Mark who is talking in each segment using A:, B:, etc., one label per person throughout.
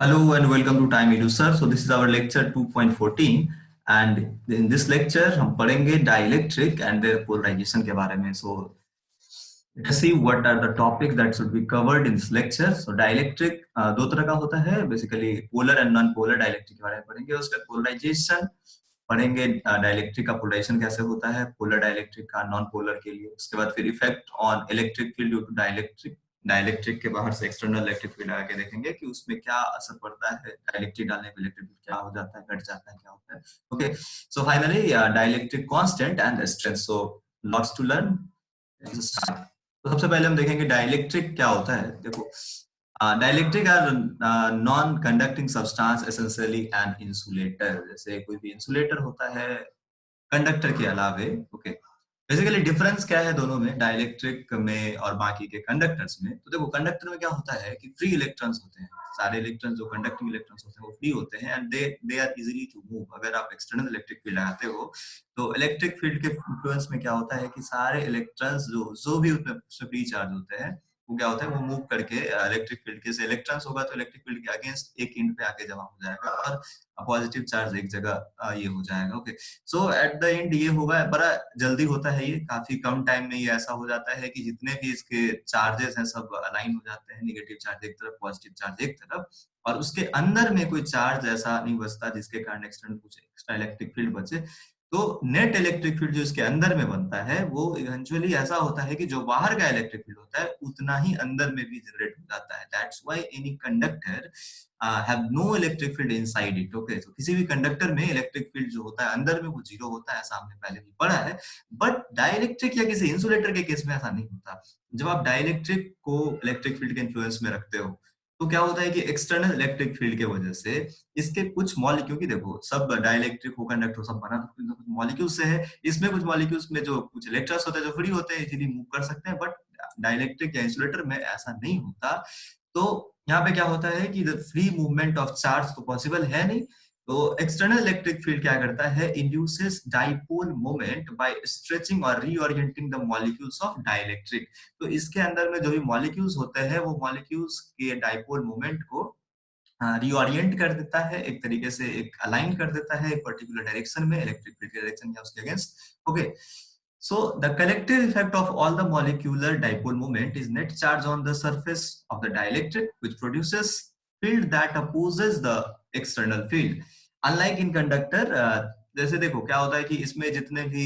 A: Hello and welcome to Time Edu sir. So this is our lecture 2.14 and in this lecture हम पढ़ेंगे dielectric and their polarization के बारे में. So let us see what are the topics that should be covered in this lecture. So dielectric दो तरह का होता है, basically polar and non-polar dielectric के बारे में पढ़ेंगे. उसका polarization पढ़ेंगे, डाइलेक्ट्रिक का पोलराइजेशन कैसे होता है पोलर डाइलेक्ट्रिक का नॉन पोलर के लिए. उसके बाद फिर effect on electric field due to dielectric. Dielectric के बाहर से एक्सटर्नल इलेक्ट्रिक फील्ड आके देखेंगे कि उसमें क्या असर पड़ता है, डाइलेक्ट्रिक डालने पे इलेक्ट्रिक फील्ड क्या हो जाता है, घट जाता है, क्या होता है. Okay, so finally dielectric constant and strength. So lots to learn. तो सबसे पहले हम देखेंगे डाइलेक्ट्रिक क्या होता है. देखो, dielectric are non conducting substance essentially and insulator. जैसे कोई भी इंसुलेटर होता है कंडक्टर के अलावे. ओके, बेसिकली डिफरेंस क्या है दोनों में, डाइलेक्ट्रिक में और बाकी के कंडक्टर्स में. तो देखो, कंडक्टर में क्या होता है कि फ्री इलेक्ट्रॉन्स होते हैं. सारे इलेक्ट्रॉन्स जो कंडक्टिंग इलेक्ट्रॉन्स होते हैं वो फ्री होते हैं and they are easily to move. अगर आप एक्सटर्नल इलेक्ट्रिक फील्ड लगाते हो तो इलेक्ट्रिक फील्ड के इन्फ्लुएंस में क्या होता है कि सारे इलेक्ट्रॉन्स जो भी उसमें फ्री चार्ज होते हैं वो क्या होता है, वो मूव करके इलेक्ट्रिक फील्ड के से इलेक्ट्रॉन्स होगा तो इलेक्ट्रिक फील्ड के अगेंस्ट एक एंड पे आके जमा हो जाएगा और पॉजिटिव चार्ज एक जगह ये हो जाएगा. Okay, so at the end ये होगा, बड़ा जल्दी होता है, ये काफी कम टाइम में ये ऐसा हो जाता है कि जितने भी इसके चार्जेस हैं सब अलाइन हो जाते हैं. नेगेटिव चार्ज एक तरफ, पॉजिटिव चार्ज एक तरफ, और उसके अंदर में कोई चार्ज ऐसा नहीं बचता जिसके कारण एक्सटर्नल कुछ एक्स्ट्रा इलेक्ट्रिक फील्ड बचे. तो नेट इलेक्ट्रिक फील्ड जो इसके अंदर में बनता है वो इवेंचुअली ऐसा होता है कि जो बाहर का इलेक्ट्रिक फील्ड होता है उतना ही अंदर में भी जनरेट हो जाता है. That's why any conductor have no electric field inside it. Okay, तो किसी भी कंडक्टर में इलेक्ट्रिक फील्ड जो होता है अंदर में वो जीरो होता है, ऐसा हमने पहले भी पढ़ा है. बट डाइलेक्ट्रिक या किसी इंसुलेटर के केस में ऐसा नहीं होता. जब आप डाइलेक्ट्रिक को इलेक्ट्रिक फील्ड के इन्फ्लुएंस में रखते हो तो क्या होता है कि एक्सटर्नल इलेक्ट्रिक फील्ड के वजह से इसके कुछ मॉलिक्यूल की, देखो सब डाइलेक्ट्रिक हो कंडक्टर सब बना तो कुछ मॉलिक्यूल से है. इसमें कुछ मॉलिक्यूल्स में जो कुछ इलेक्ट्रॉन्स होते हैं जो फ्री होते हैं, इजीली मूव कर सकते हैं. बट डाइलेक्ट्रिक या इंसुलेटर में ऐसा नहीं होता. तो यहाँ पे क्या होता है कि फ्री मूवमेंट ऑफ चार्ज तो पॉसिबल है नहीं. तो एक्सटर्नल इलेक्ट्रिक फील्ड क्या करता है, induces dipole moment bye stretching और रीओरिएंटिंग द मॉलिक्यूल्स ऑफ डाइलेक्ट्रिक. तो इसके अंदर में जो भी मॉलिक्यूल्स होते हैं वो मॉलिक्यूल्स के डाइपोल मोमेंट को रीओरिएंट कर देता है, एक तरीके से एक अलाइन कर देता है एक पर्टिकुलर डायरेक्शन में, इलेक्ट्रिक फील्ड के डायरेक्शन या उसके against. Okay, so the collective effect of all the molecular dipole moment is net charge on the surface of the dielectric, which produces field that opposes the external field. Unlike in conductor, जैसे देखो क्या होता है कि इसमें जितने भी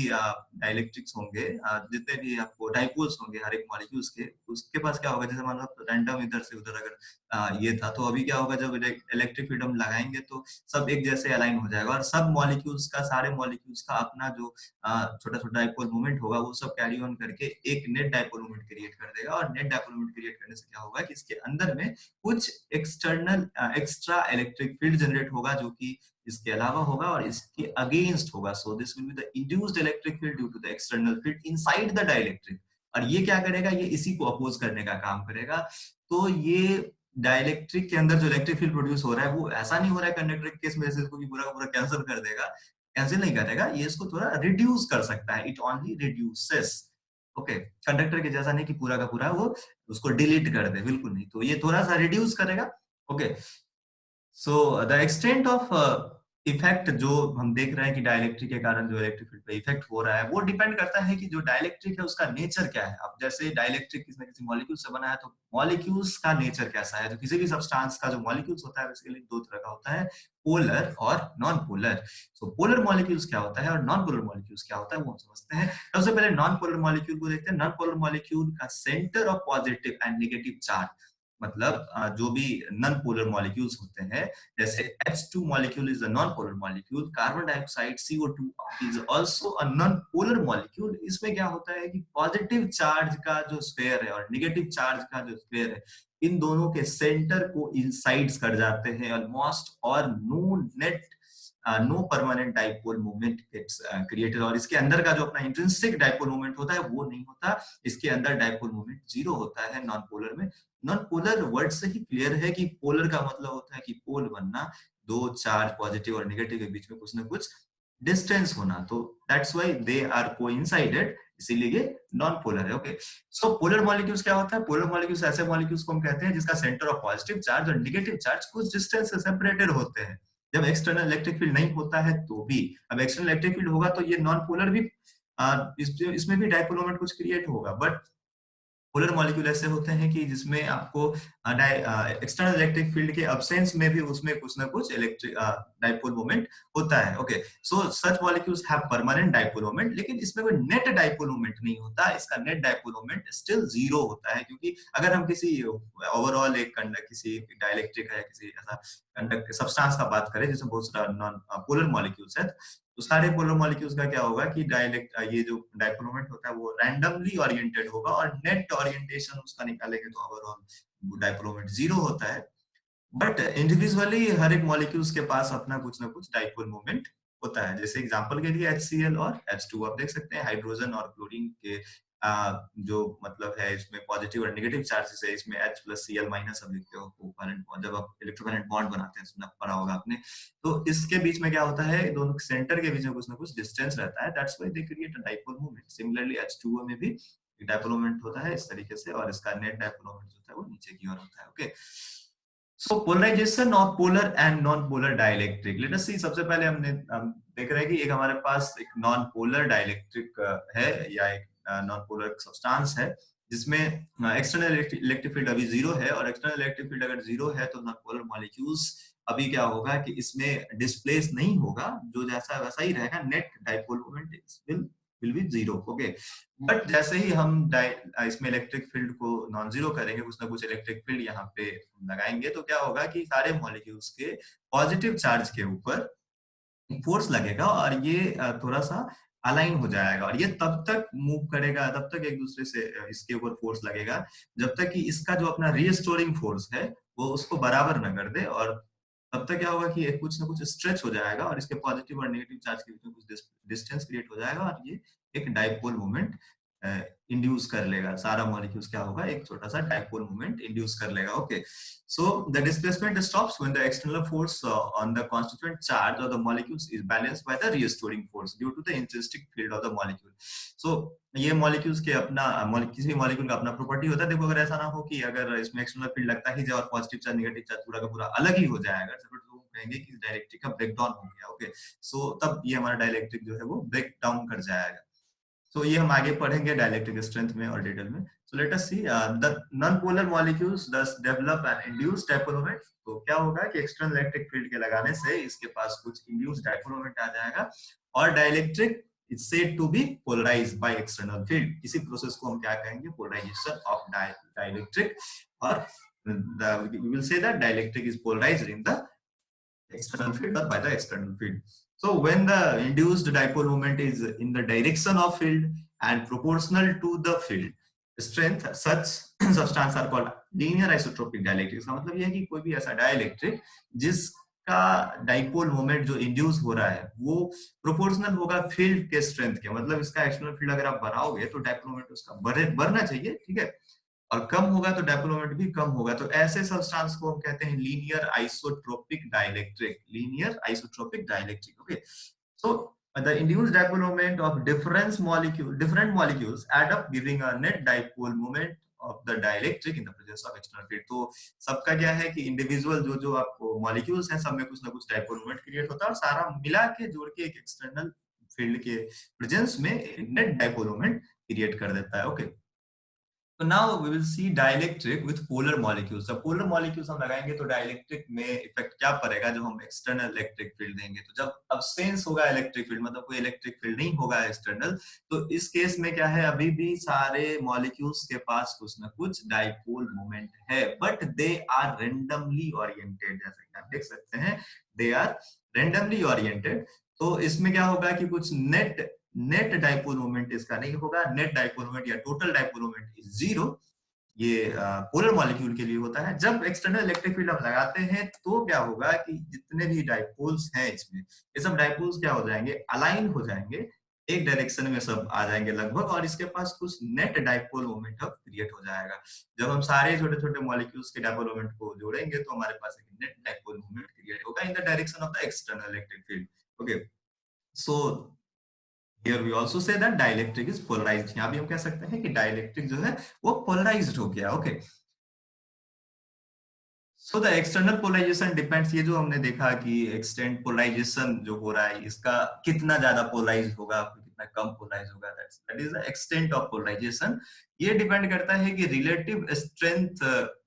A: dielectrics होंगे, जितने भी आपको डाइपोल्स होंगे हर एक मॉलिक्यूल्स के, उसके पास क्या होगा, जैसे मान लो रैंडम इधर से उधर अगर ये था तो अभी क्या होगा, जब इलेक्ट्रिक फील्ड हम लगाएंगे तो सब एक जैसे अलाइन हो जाएगा और सब मॉलिक्यूल्स का, सारे मॉलिक्यूल्स का अपना जो छोटा छोटा डाइपोल मोमेंट होगा वो सब कैरी ऑन करके एक नेट डाइपोल मोमेंट क्रिएट कर देगा. और नेट डाइपोल मोमेंट क्रिएट करने से क्या होगा कि इसके अंदर में कुछ external extra electric field generate होगा जो कि इसके अलावा होगा और इसके अगेंस्ट होगा. So this will be the induced electric field due to the external field inside the dielectric. और ये क्या करेगा, ये इसी को अपोज करने का काम करेगा. तो ये डाइलेक्ट्रिक के अंदर जो इलेक्ट्रिक फील्ड प्रोड्यूस हो रहा है वो ऐसा नहीं हो रहा है कंडक्टर के केस में जैसे इसको पूरा का पूरा कैंसिल कर देगा. कैंसिल नहीं करेगा, ये इसको थोड़ा रिड्यूस कर सकता है. It only reduces. Okay, conductor के जैसा नहीं कि पूरा का पूरा वो उसको डिलीट कर दे, बिल्कुल नहीं. तो ये थोड़ा सा रिड्यूस करेगा. Okay, so the extent of effect जो हम देख रहे हैं कि डाइलेक्ट्रिक के कारण जो इलेक्ट्रिक फील्ड पे इफेक्ट हो रहा है वो डिपेंड करता है कि जो डाइलेक्ट्रिक है उसका नेचर क्या है. अब जैसे डाइलेक्ट्रिक किसी न किसी मॉलिक्यूल से बना है तो मॉलिक्यूल्स का नेचर कैसा है. तो किसी भी सब्सटेंस का जो मॉलिक्यूल्स होता है बेसिकली दो तरह का होता है, पोलर और नॉन पोलर. सो पोलर मॉलिक्यूल्स क्या होता है और नॉन पोलर मॉलिक्यूल्स क्या होता है वो हम समझते हैं. सबसे पहले नॉन पोलर मॉलिक्यूल को देखते हैं. नॉन पोलर मॉलिक्यूल का centre of positive and negative charge, मतलब जो भी नॉन पोलर मॉलिक्यूल्स होते हैं, जैसे H2 molecule is a non-polar molecule, carbon dioxide CO2 is also a non-polar molecule. इसमें क्या होता है कि पॉजिटिव चार्ज का जो स्फीयर है और नेगेटिव चार्ज का जो स्फीयर है इन दोनों के सेंटर को इंसाइड्स कर जाते हैं ऑलमोस्ट, और no permanent dipole moment gets created. और इसके अंदर का जो अपना इंट्रिंसिक डाइपोल मोमेंट होता है वो नहीं होता, इसके अंदर डाइपोल मोमेंट जीरो होता है नॉन पोलर में. नॉन पोलर वर्ड से ही क्लियर है कि पोलर का मतलब होता है कि पोल बनना, दो चार्ज पॉजिटिव और नेगेटिव के बीच में कुछ ना कुछ डिस्टेंस होना, तो that's why they are coincided, इसीलिए ये नॉन पोलर है। ओके, सो पोलर मॉलिक्यूल्स क्या होता है? पोलर मॉलिक्यूल्स ऐसे मॉलिक्यूल्स को हम कहते हैं जिसका सेंटर ऑफ पॉजिटिव चार्ज और नेगेटिव चार्ज कुछ डिस्टेंस से सेपरेटेड होते हैं। जब एक्सटर्नल इलेक्ट्रिक फील्ड नहीं होता है तो भी, अब एक्सटर्नल इलेक्ट्रिक फील्ड होगा तो ये नॉन पोलर भी, इसमें भी डाइपोल मोमेंट कुछ क्रिएट होगा, बट पोलर मॉलिक्यूल ऐसे होते हैं कि जिसमें आपको एक्सटर्नल इलेक्ट्रिक फील्ड के एब्सेंस में भी उसमें कुछ ना कुछ इलेक्ट्रिक डाइपोल मोमेंट होता है। Okay, so such molecules have permanent dipole moment, लेकिन इसमें कोई नेट डाइपोल मोमेंट नहीं होता, इसका net dipole moment still zero होता है, क्योंकि अगर हम किसी ओवरऑल एक कंडक्ट, किसी डाइलेक्ट्रिक है, किसी ऐसा कंडक्ट सब्सटेंस का बात करें जिसमें बहुत सारा नॉन पोलर मॉलिक्यूल्स है, तो सारे पोलर मॉलिक्यूल्स का क्या होगा कि डायलेक्ट ये जो डाइपोल मोमेंट होता है वो रैंडमली ओरिएंटेड होगा, और नेट ओरिएंटेशन उसका निकालेंगे तो ओवरऑल डाइपोल मोमेंट जीरो होता है। बट इंडिविजुअली हर एक मॉलिक्यूल्स के पास अपना कुछ ना कुछ डाइपोल मोमेंट होता है। जैसे एग्जांपल के लिए HCl और H2 आप देख सकते हैं, हाइड्रोजन और क्लोरीन के जो मतलब है इसमें पॉजिटिव और नेगेटिव चार्जेस है, इसमें H प्लस Cl माइनस अब लिखते हो कोवैलेंट, जब आप इलेक्ट्रोवैलेंट बॉन्ड बनाते हैं, सुना पढ़ा होगा आपने, तो इसके बीच में क्या होता है, दोनों सेंटर के बीच में कुछ ना कुछ डिस्टेंस रहता है, that's why they create a dipole moment. Similarly H2O में भी डाइपोल मोमेंट होता है इस तरीके से, और इसका नेट डाइपोल मोमेंट होता है वो नीचे की ओर होता है। Okay, so polarisation of polar and non polar dielectric, let us see. सबसे पहले हम देख रहे हैं कि एक हमारे पास एक नॉन पोलर डाइलेक्ट्रिक है, या एक नॉन पोलर सब्सटेंस है जिसमें एक्सटर्नल इलेक्ट्रिक फील्ड अभी जीरो है, और एक्सटर्नल इलेक्ट्रिक फील्ड अगर जीरो है तो नॉन पोलर मॉलिक्यूल्स अभी क्या होगा कि इसमें डिस्प्लेस नहीं होगा, जो जैसा वैसा ही रहेगा, net dipole moment will be zero. Okay, but जैसे ही हम इसमें इलेक्ट्रिक फील्ड को नॉन जीरो करेंगे, कुछ ना कुछ इलेक्ट्रिक फील्ड यहाँ पे लगाएंगे, तो क्या होगा कि सारे मॉलिक्यूल्स के पॉजिटिव चार्ज के ऊपर फोर्स लगेगा, और ये थोड़ा सा अलाइन हो जाएगा, और ये तब तक मूव करेगा, तब तक एक दूसरे से इसके ऊपर फोर्स लगेगा जब तक कि इसका जो अपना रीस्टोरिंग फोर्स है वो उसको बराबर न कर दे, और तब तक क्या होगा कि कुछ ना कुछ स्ट्रेच हो जाएगा, और इसके पॉजिटिव और नेगेटिव चार्ज के बीच में कुछ डिस्टेंस क्रिएट हो जाएगा, और ये एक डाइपोल मोमेंट इंड्यूस कर लेगा। सारा मॉलिक्यूल्स क्या होगा, एक छोटा सा डाइपोल मोमेंट इंड्यूस कर लेगा। Okay, so the displacement stops when the external force on the constituent charge of the molecules is balanced by the restoring force due to the intrinsic field of the molecule. So ये molecules के अपना किसी भी molecule का अपना property होता है। देखो, अगर ऐसा ना हो कि अगर इसमें एक्सटर्नल फील्ड लगता ही जाए और पॉजिटिव चार्ज नेगेटिव चार्ज पूरा का पूरा अलग ही हो जाएगा, तो कहेंगे कि डाइलेक्ट्रिक का ब्रेकडाउन हो गया। ओके, सो तब ये हमारा डाइलेक्ट्रिक जो है वो ब्रेक डाउन कर जाएगा। तो ये हम आगे पढ़ेंगे डाइलेक्ट्रिक स्ट्रेंथ में और डिटेल में। So let us see the non polar molecules thus develop and induce dipole moment. तो क्या होगा कि एक्सटर्नल इलेक्ट्रिक फील्ड के लगाने से इसके पास कुछ इंड्यूस डाइपोल मोमेंट आ जाएगा, और dielectric is said to be polarised by external field. इसी प्रोसेस को हम क्या कहेंगे, पोलराइजेशन ऑफ डाइलेक्ट्रिक, और we will say that dielectric is polarized in the external field or by the external field. So when the induced dipole moment is in the direction of field and proportional to the field strength, such substance are called linear isotropic dielectric। इसका मतलब यह है कि कोई भी ऐसा dielectric जिसका dipole moment जो इंड्यूस हो रहा है वो प्रोपोर्शनल होगा फील्ड के स्ट्रेंथ के, मतलब इसका एक्सटर्नल फील्ड अगर आप बढ़ाओगे तो डाइपोल मोमेंट उसका बढ़ना चाहिए, ठीक है, और कम होगा तो डाइपोल मोमेंट भी कम होगा। तो ऐसे सब्सटेंस को हम कहते हैं linear isotropic dielectric, linear isotropic dielectric. Okay, so the induced dipole moment of different molecules add up giving a net dipole moment of the dielectric in the presence of external field। तो सबका क्या है कि individual जो जो आपको molecules हैं सब में कुछ ना कुछ डाइपोल मोमेंट क्रिएट होता है, और सारा मिला के जोड़ के एक एक्सटर्नल फील्ड के प्रेजेंस में नेट डाइपोल मोमेंट क्रिएट कर देता है। ओके, तो now we will see dielectric with polar molecules. जब पोलर मॉलिक्यूल्स हम लगाएंगे तो डाइलेक्ट्रिक में इफेक्ट क्या पड़ेगा, जब हम एक्सटर्नल इलेक्ट्रिक फील्ड देंगे, तो जब अब्सेंस होगा इलेक्ट्रिक फील्ड, मतलब कोई इलेक्ट्रिक फील्ड नहीं होगा एक्सटर्नल, तो इस केस में क्या है, अभी भी सारे मॉलिक्यूल्स के पास कुछ ना कुछ डाइपोल मोमेंट है, but they are randomly oriented. जैसा कि आप देख सकते हैं, दे आर रेंडमली ओरिएंटेड। तो इसमें क्या होगा कि कुछ नेट डाइपोल मोमेंट इसका नहीं होगा, नेट डाइपोल मोमेंट या total dipole moment is zero. ये पोलर मॉलिक्यूल के लिए होता है। जब एक्सटर्नल इलेक्ट्रिक फील्ड हम लगाते हैं तो क्या होगा कि जितने भी डाइपोल्स हैं इसमें, ये सब डाइपोल्स क्या हो जाएंगे, अलाइन हो जाएंगे, एक डायरेक्शन में सब आ जाएंगे लगभग, और इसके पास कुछ नेट डाइपोल मोमेंट अब क्रिएट हो जाएगा। जब हम सारे छोटे छोटे मॉलिक्यूल्स के डाइपोल मोमेंट को जोड़ेंगे तो हमारे पास एक नेट डाइपोल मोमेंट क्रिएट होगा in the direction of the external electric field. Okay, so here we also say that dielectric is polarised, यहाँ भी हम कह सकते हैं कि डाइलेक्ट्रिक जो है वो पोलराइज्ड हो गया। Okay, so the external polarisation depends, ये जो हमने देखा कि एक्सटेंट पोलराइजेशन जो हो रहा है इसका कितना ज्यादा पोलराइज होगा, कितना कम पोलराइज होगा, that is the extent of polarisation. ये डिपेंड करता है कि रिलेटिव स्ट्रेंथ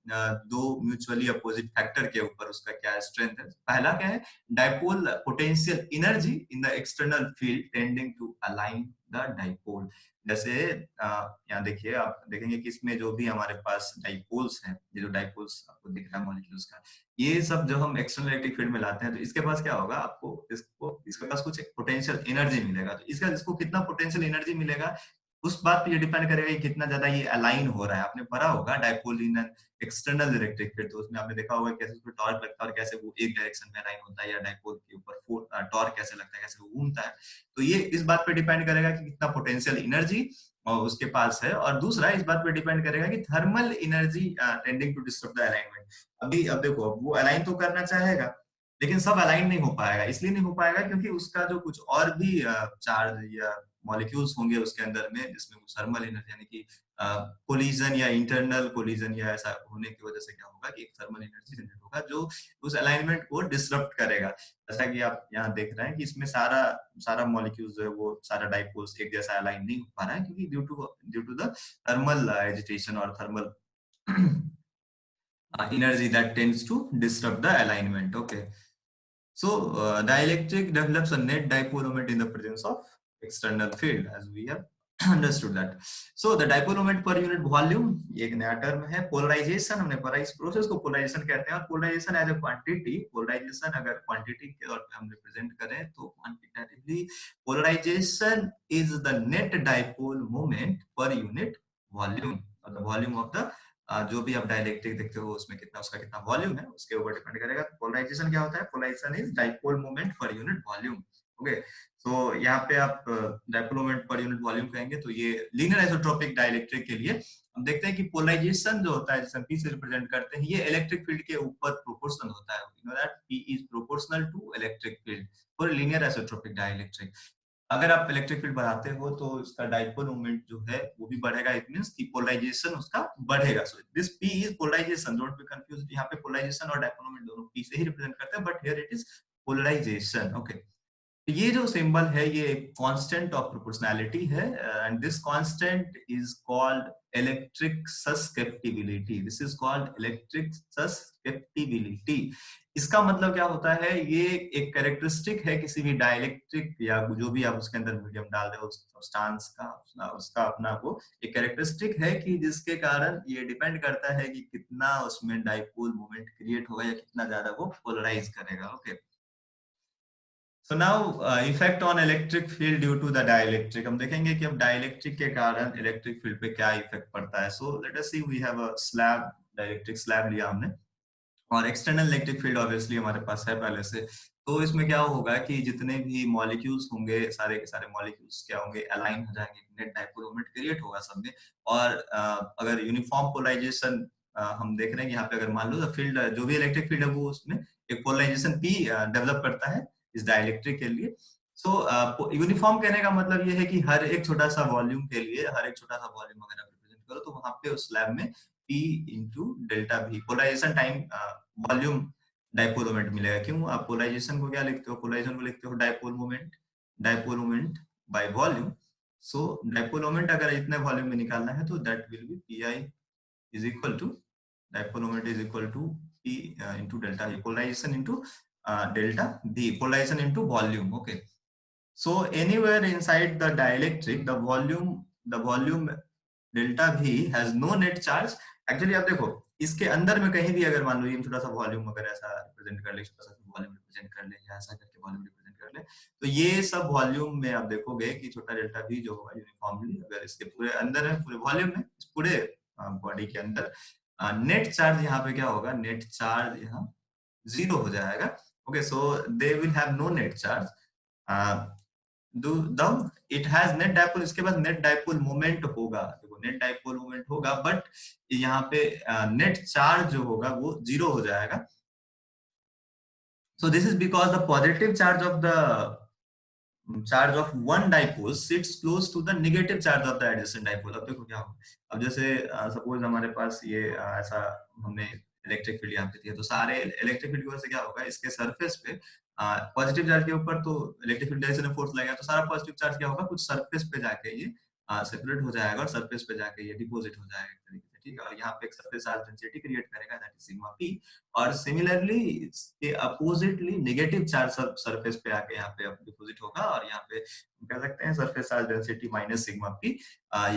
A: दो म्यूचुअली अपोजिट फैक्टर के ऊपर उसका क्या स्ट्रेंथ है। पहला क्या है, dipole potential energy in the external field tending to align the dipole. जैसे यहाँ देखिए, आप देखेंगे कि इसमें जो भी हमारे पास डाइपोल्स हैं, ये जो डाइपोल्स आपको दिख रहा है मॉलिक्यूल्स का, ये सब जब हम एक्सटर्नल इलेक्ट्रिक फील्ड में लाते हैं तो इसके पास क्या होगा, आपको इसके पास कुछ एक पोटेंशियल एनर्जी मिलेगा। तो इसको कितना पोटेंशियल एनर्जी मिलेगा, उस बात पे ये डिपेंड करेगा कि कितना ज्यादा ये अलाइन हो रहा है। आपने पढ़ा होगा डाइपोल इन एक्सटर्नल इलेक्ट्रिक फील्ड, तो उसमें आपने देखा होगा कैसे उसमें टॉर्क लगता है और कैसे वो एक डायरेक्शन में अलाइन होता है, या डाइपोल के ऊपर टॉर्क कैसे लगता है, कैसे वो घूमता है। तो ये इस बात पे डिपेंड करेगा कि कितना पोटेंशियल एनर्जी और उसके पास है। और दूसरा इस बात पे डिपेंड करेगा कि thermal energy tending to disturb the alignment. अभी अब देखो, वो अलाइन तो करना चाहेगा लेकिन सब अलाइन नहीं हो पाएगा। इसलिए नहीं हो पाएगा क्योंकि उसका जो कुछ और भी चार्ज या मॉलिक्यूल्स होंगे उसके अंदर में, जिसमें थर्मल एनर्जी यानी कि कोलिजन या इंटरनल कोलिजन या ऐसा होने की वजह से क्या होगा कि एक थर्मल एनर्जी जनरेट होगा जो उस अलाइनमेंट को डिसरप्ट करेगा। जैसा कि आप यहाँ देख रहे हैं कि इसमें सारा सारा मॉलिक्यूल्स जो है वो सारा डाइपोल्स एक जैसा अलाइन नहीं हो पा रहा है, क्योंकि due to the thermal agitation और thermal energy that tends to disrupt the alignment. Okay, so dielectric develops a net dipole moment in the presence of external field, as we have understood that. So the dipole moment per unit volume, ये एक नया term है। Polarisation हमने पढ़ा, इस process को polarisation कहते हैं। और polarisation as a quantity, polarisation अगर क्वांटिटी के तौर पे हम रिप्रेजेंट करें तो quantitatively polarisation is the net dipole moment per unit volume, the volume of the जो भी आप डाइलेक्ट्रिक देखते हो उसमें कितना उसका कितना वॉल्यूम है उसके ऊपर डिपेंड करेगा। पोलराइजेशन क्या होता है, polarisation is dipole moment per unit volume. Okay, तो यहाँ पे आप dipole moment per unit volume कहेंगे तो ये लीनियर आइसोट्रोपिक डाइलेक्ट्रिक के लिए हम देखते हैं कि पोलराइजेशन जो होता है जिसे हम पी से रिप्रेजेंट करते हैं, ये इलेक्ट्रिक फील्ड के ऊपर प्रोपोर्शनल होता है। You know that P is proportional to electric field for linear isotropic dielectric. अगर आप इलेक्ट्रिक फील्ड बढ़ाते हो तो इसका डाइपोल मोमेंट जो है वो भी बढ़ेगा। इट मींस कि पोलराइजेशन उसका बढ़ेगा। So this P is polarisation, don't be confuse. यहाँ पे पोलराइजेशन और डाइपोल मोमेंट दोनों पी से ही रिप्रेजेंट करते हैं, but here it is polarisation. Okay, ये जो सिंबल है ये कांस्टेंट ऑफ प्रोपोर्शनैलिटी है, and this constant is called electric susceptibility. This is called electric susceptibility. इसका मतलब क्या होता है, ये एक कैरेक्टरिस्टिक है किसी भी डाइलेक्ट्रिक या जो भी आप उसके अंदर मीडियम डाल रहे हो सब्सटेंस का, उसका अपना वो एक कैरेक्टरिस्टिक है कि जिसके कारण ये डिपेंड करता है कि कितना उसमें डाइपोल मोमेंट क्रिएट होगा या कितना ज्यादा वो पोलराइज करेगा। Okay, So now effect on electric field due to the dielectric, हम देखेंगे कि अब डाइलेक्ट्रिक के कारण इलेक्ट्रिक फील्ड पे क्या इफेक्ट पड़ता है। So let us see, we have a slab, dielectric slab लिया हमने, और एक्सटर्नल इलेक्ट्रिक फील्ड ऑब्वियसली हमारे पास है पहले से। तो इसमें क्या होगा कि जितने भी मॉलिक्यूल्स होंगे सारे के सारे मॉलिक्यूल्स क्या होंगे, अलाइन हो जाएंगे, नेट डाइपोल मोमेंट क्रिएट होगा सब में। और अगर यूनिफॉर्म पोलराइजेशन हम देख रहे हैं यहाँ पे, अगर मान लो फील्ड जो भी इलेक्ट्रिक फील्ड है वो उसमें एक पोलराइजेशन पी डेवलप करता है इस डाइलेक्ट्रिक के लिए। सो यूनिफॉर्म कहने का मतलब ये है कि हर एक छोटा सा वॉल्यूम के लिए, हर एक छोटा सा वॉल्यूम अगर आप रिप्रेजेंट करो तो वहां पे उस स्लैब में P into delta V polarisation time volume dipole moment मिलेगा। क्यों, आप पोलराइजेशन को क्या लिखते हो, पोलराइजेशन को लिखते हो dipole moment by volume. So dipole moment अगर इतने वॉल्यूम में निकालना है तो that will be Pi is equal to, dipole moment is equal to P into delta V, polarisation into delta V, polarisation into volume. Okay, so anywhere inside the dielectric the volume delta V has no net charge। Actually आप देखो इसके अंदर में कहीं भी अगर मान लो ये छोटा सा वॉल्यूम अगर ऐसा रिप्रेजेंट कर ले, छोटा सा वॉल्यूम रिप्रेजेंट कर ले या ऐसा करके वॉल्यूम रिप्रेजेंट कर ले, तो ये सब वॉल्यूम में आप देखोगे कि छोटा डेल्टा V जो होगा यूनिफॉर्मली अगर इसके पूरे अंदर है, पूरे वॉल्यूम में, इस पूरे बॉडी के अंदर नेट चार्ज यहाँ पे क्या होगा, नेट चार्ज यहाँ 0 हो जाएगा। Okay, so they will have no net charge. It has net dipole, इसके बाद नेट डाइपोल मोमेंट होगा। देखो नेट डाइपोल मोमेंट होगा बट यहाँ पे नेट चार्ज जो होगा वो 0 हो जाएगा। So this is because the positive charge of the charge of one dipole sits close to the negative charge of the adjacent dipole. अब देखो क्या होगा, अब जैसे सपोज हमारे पास ये ऐसा हमने इलेक्ट्रिक फील्ड यहाँ पे दिया, तो सारे इलेक्ट्रिक फील्ड की वजह से क्या होगा, इसके सरफेस पे पॉजिटिव चार्ज के ऊपर तो इलेक्ट्रिक फील्ड डायरेक्शन में फोर्स लगेगा, तो सारा पॉजिटिव चार्ज क्या होगा, कुछ सरफेस पे जाके ये सेपरेट हो जाएगा और सरफेस पे जाके ये डिपॉजिट हो जाएगा एक तरीके से, ठीक है। और यहाँ पे एक सरफेस चार्ज डेंसिटी क्रिएट करेगा, दैट इज सिग्मा पी। और सिमिलरली इसके अपोजिटली नेगेटिव चार्ज सरफेस पे आके यहाँ पे डिपॉजिट होगा, और यहाँ पे कह सकते हैं surface charge density minus sigma P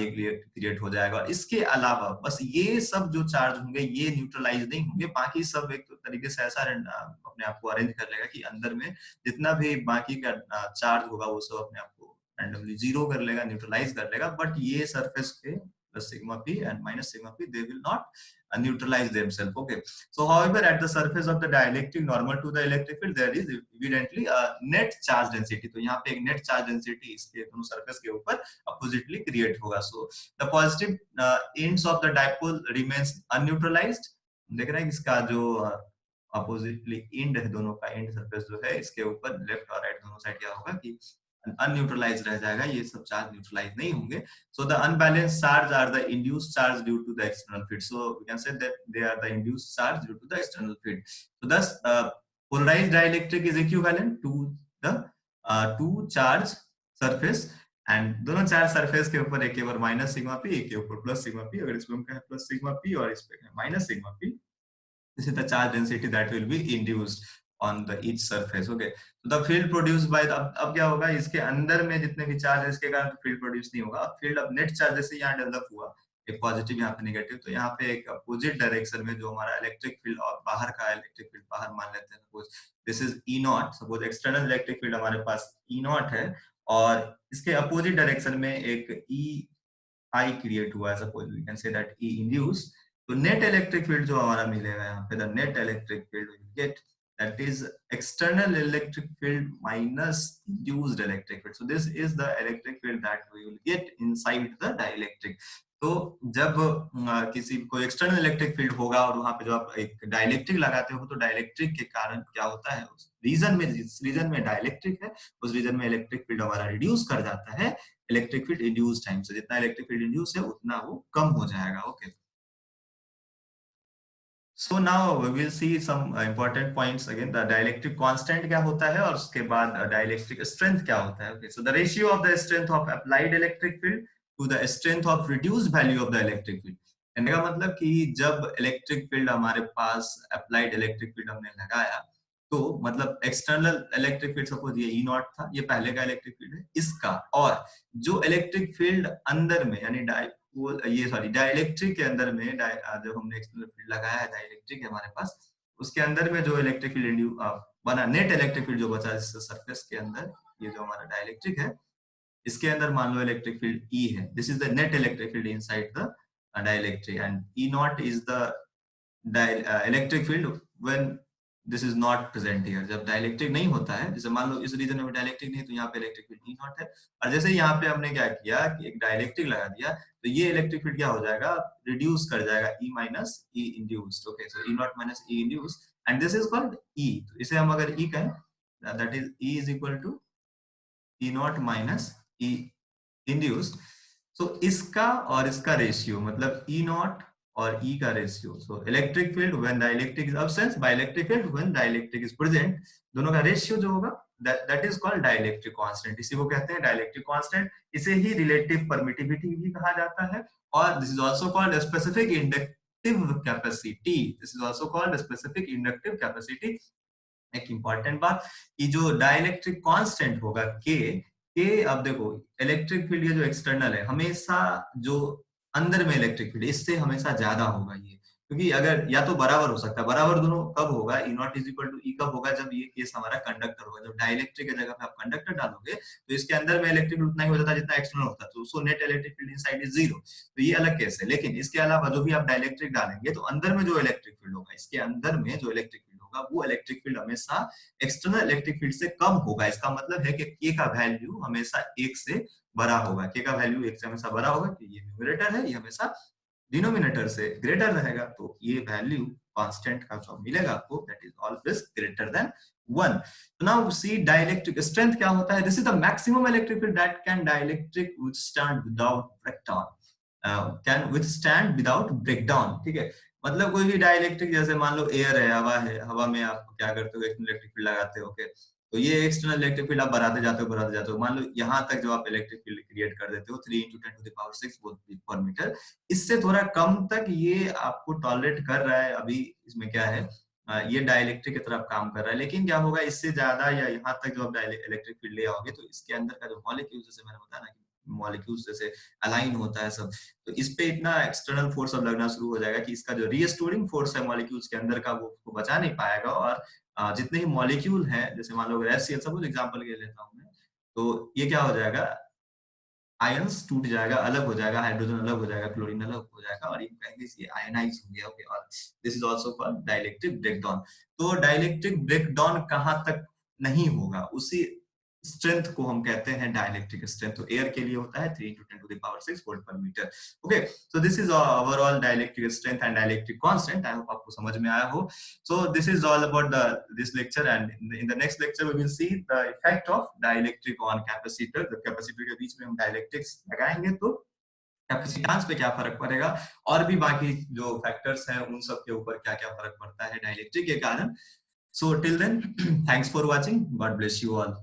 A: ये क्रिएट हो जाएगा। और इसके अलावा बस ये सब जो चार्ज होंगे ये न्यूट्रलाइज नहीं होंगे, बाकी सब एक तरीके से ऐसा अपने आप को अरेंज कर लेगा कि अंदर में जितना भी बाकी का चार्ज होगा वो सब अपने आप को रैंडमली जीरो कर लेगा, न्यूट्रलाइज कर लेगा। बट ये सरफेस पे plus sigma p and minus sigma p, they will not neutralize themselves. Okay, so however at the surface of the dielectric normal to the electric field there is evidently a net charge density. तो यहाँ पे एक net charge density इसके दोनों surface के ऊपर oppositely create होगा. So the positive ends of the dipole remains unneutralized. देख रहे हैं इसका जो oppositely end है, दोनों का end surface जो है इसके ऊपर left और right दोनों साइड क्या होगा कि अनन्यूट्रलाइज रह जाएगा, ये सब चार्ज न्यूट्रलाइज नहीं होंगे. So the unbalanced charge are the induced charge due to the external field. So we can say that they are the induced charge due to the external field. So thus polarized dielectric is equivalent to the two charge surface, and दोनों charge surface के ऊपर एक के ऊपर minus sigma P, एक के ऊपर plus sigma P. अगर इसमें हम कहें प्लस सिग्मा पी और इस पे minus sigma P, this is the charge density that will be induced on the each surface. Okay, so the field produced by the, अब क्या होगा, इसके अंदर में जितने भी चार्ज है इसके कारण फील्ड प्रोड्यूस नहीं होगा. फील्ड अब नेट चार्ज जैसे यहाँ डेवलप हुआ, एक पॉजिटिव यहाँ पे नेगेटिव, तो यहाँ पे एक अपोजिट डायरेक्शन में जो हमारा इलेक्ट्रिक फील्ड और बाहर का इलेक्ट्रिक फील्ड बाहर मान लेते हैं, suppose this is E not, suppose external electric field हमारे पास ई नॉट है और इसके अपोजिट डायरेक्शन में एक ई आई क्रिएट हुआ है, suppose we can say that E induced. तो नेट इलेक्ट्रिक फील्ड जो हमारा मिलेगा यहाँ पे, the net electric field will get that is external electric field minus induced electric field. So this is the electric field that we will get inside the dielectric. तो जब किसी कोई external electric field होगा और वहां पे जो आप एक डाइलेक्ट्रिक लगाते हो, तो डाइलेक्ट्रिक के कारण क्या होता है, उस रीजन में, जिस रीजन में डाइलेक्ट्रिक है उस रीजन में इलेक्ट्रिक फील्ड हमारा रिड्यूस कर जाता है. इलेक्ट्रिक फील्ड इंड्यूस टाइम से जितना इलेक्ट्रिक फील्ड इंड्यूस है उतना वो कम हो जाएगा. Okay, So now we will see some important points again. The dielectric constant क्या होता है और उसके बाद dielectric strength क्या होता है. Okay, so the ratio of the strength of applied electric field to the strength of reduced value of the electric field. कहने का मतलब कि जब इलेक्ट्रिक फील्ड हमारे पास अप्लाइड इलेक्ट्रिक फील्ड हमने लगाया, तो मतलब एक्सटर्नल इलेक्ट्रिक फील्ड सपोज ये ई नॉट था, ये पहले का इलेक्ट्रिक फील्ड है इसका, और जो इलेक्ट्रिक फील्ड अंदर में यानी वो ये सॉरी डाइलेक्ट्रिक के अंदर में जब हमने एक्सटर्नल फील्ड लगाया है डाइलेक्ट्रिक हमारे पास, उसके अंदर में जो इलेक्ट्रिक फील्ड बना, नेट इलेक्ट्रिक फील्ड जो बचा इस सरफेस के अंदर, ये जो हमारा डाइलेक्ट्रिक है इसके अंदर मान लो इलेक्ट्रिक फील्ड ई है, this is the net electric field inside the dielectric, and E not is the electric field when this is not present here. जब डाइलेक्ट्रिक नहीं होता है, जैसे मान लो इस रीजन में डाइलेक्ट्रिक नहीं, तो यहाँ पे इलेक्ट्रिक फील्ड ई नॉट है, और जैसे यहाँ पे हमने क्या किया कि एक डाइलेक्ट्रिक लगा दिया, तो ये इलेक्ट्रिक फील्ड क्या हो जाएगा, रिड्यूस कर जाएगा, E minus E induced. Okay, so E naught minus E induced, and this is called E. तो इसे हम अगर ई कहें, that is E is equal to E naught minus E induced. So इसका और इसका रेशियो मतलब ई नॉट और ई का ratio. So electric field when dielectric is absent by electric field when dielectric is present, दोनों का रेशियो जो होगा that is called dielectric constant. इसी को कहते हैं डाइलेक्ट्रिक कांस्टेंट. इसे ही रिलेटिव परमिटिविटी भी कहा जाता है, और this is also called specific inductive capacity. This is also called specific inductive capacity. एक इंपॉर्टेंट बात कि जो डाइलेक्ट्रिक कांस्टेंट होगा के अब देखो इलेक्ट्रिक फील्ड ये जो एक्सटर्नल है, हमेशा जो अंदर में इलेक्ट्रिक फील्ड इससे हमेशा ज्यादा होगा ये, क्योंकि अगर या तो बराबर हो सकता है, बराबर दोनों कब होगा, ई नॉट इज इक्वल टू ई कब होगा, जब ये केस हमारा कंडक्टर होगा. जब डाइलेक्ट्रिक की जगह पे आप कंडक्टर डालोगे तो इसके अंदर में इलेक्ट्रिक फील्ड उतना ही हो जाता है जितना एक्सटर्नल होता है, तो so net electric field inside is zero. तो ये अलग केस है. लेकिन इसके अलावा जो भी आप डाइलेक्ट्रिक डालेंगे, तो अंदर में जो इलेक्ट्रिक फील्ड होगा, इसके अंदर में जो इलेक्ट्रिक फील्ड होगा, वो इलेक्ट्रिक फील्ड हमेशा एक्सटर्नल इलेक्ट्रिक फील्ड से कम होगा. इसका मतलब है कि के का वैल्यू हमेशा एक से बड़ा होगा. के का वैल्यू एक से हमेशा बड़ा होगा, कि ये न्यूमरेटर है, ये हमेशा डिनोमिनेटर से ग्रेटर रहेगा. तो ये वैल्यू कांस्टेंट का जो मिलेगा आपको, that is always greater than 1. So now see dielectric strength क्या होता है? This is the maximum electric field that can dielectric withstand without breakdown. Can withstand without breakdown. ठीक है, मतलब कोई भी डाइलेक्ट्रिक, जैसे मान लो एयर है, हवा है, हवा में आप क्या करते हो, एक इलेक्ट्रिक फील्ड लगाते हो, ओके, तो ये एक्सटर्नल इलेक्ट्रिक फील्ड आप बढ़ाते जाते हो, मान लो यहाँ तक जो आप इलेक्ट्रिक फील्ड क्रिएट कर देते हो 3 × 10⁶ वोल्ट पर मीटर, इससे थोड़ा कम तक ये आपको टॉलरेट कर रहा है। अभी इसमें क्या है, ये डाइलेक्ट्रिक की तरफ काम कर रहा है, लेकिन क्या होगा इससे ज्यादा या यहाँ तक जो आप इलेक्ट्रिक फील्ड ले आओगे तो इसके अंदर का जो मॉलिक्यूल, जैसे मैंने बताया ना कि मॉलिक्यूल्स जैसे अलाइन होता है सब, तो इस पे इतना एक्सटर्नल फोर्स अब लगना शुरू हो जाएगा कि इसका जो रीस्टोरिंग फोर्स है मॉलिक्यूल्स के अंदर का, वो उसको बचा नहीं पाएगा। और जितने ही मॉलिक्यूल हैं, जैसे मान लो HCl, सपोज एग्जांपल के लेता हूं मैं, तो ये क्या हो जाएगा, आयंस टूट जाएगा, अलग हो जाएगा, हाइड्रोजन अलग हो जाएगा, क्लोरीन अलग हो जाएगा, और ये कहेंगे ये आयनाइज हो गया, ओके। और this is also called dielectric breakdown. तो डाइलेक्ट्रिक ब्रेकडाउन कहां तक नहीं होगा, उसी स्ट्रेंथ को हम कहते हैं डाइलेक्ट्रिक स्ट्रेंथ। तो एयर के लिए होता है 3 × 10⁶ वोल्ट पर metre. Okay, so this is overall dielectric strength and dielectric constant. I hope आपको समझ में आया हो। So this is all about this lecture, and in the next lecture we will see the effect of dielectric on capacitor. The capacitor के बीच में हम dielectrics लगाएंगे तो कैपेसिटेंस पे क्या फर्क पड़ेगा, और भी बाकी जो फैक्टर्स हैं उन सब के ऊपर क्या क्या फर्क पड़ता है डाइलेक्ट्रिक के कारण। So till then, thanks for watching. God bless you all.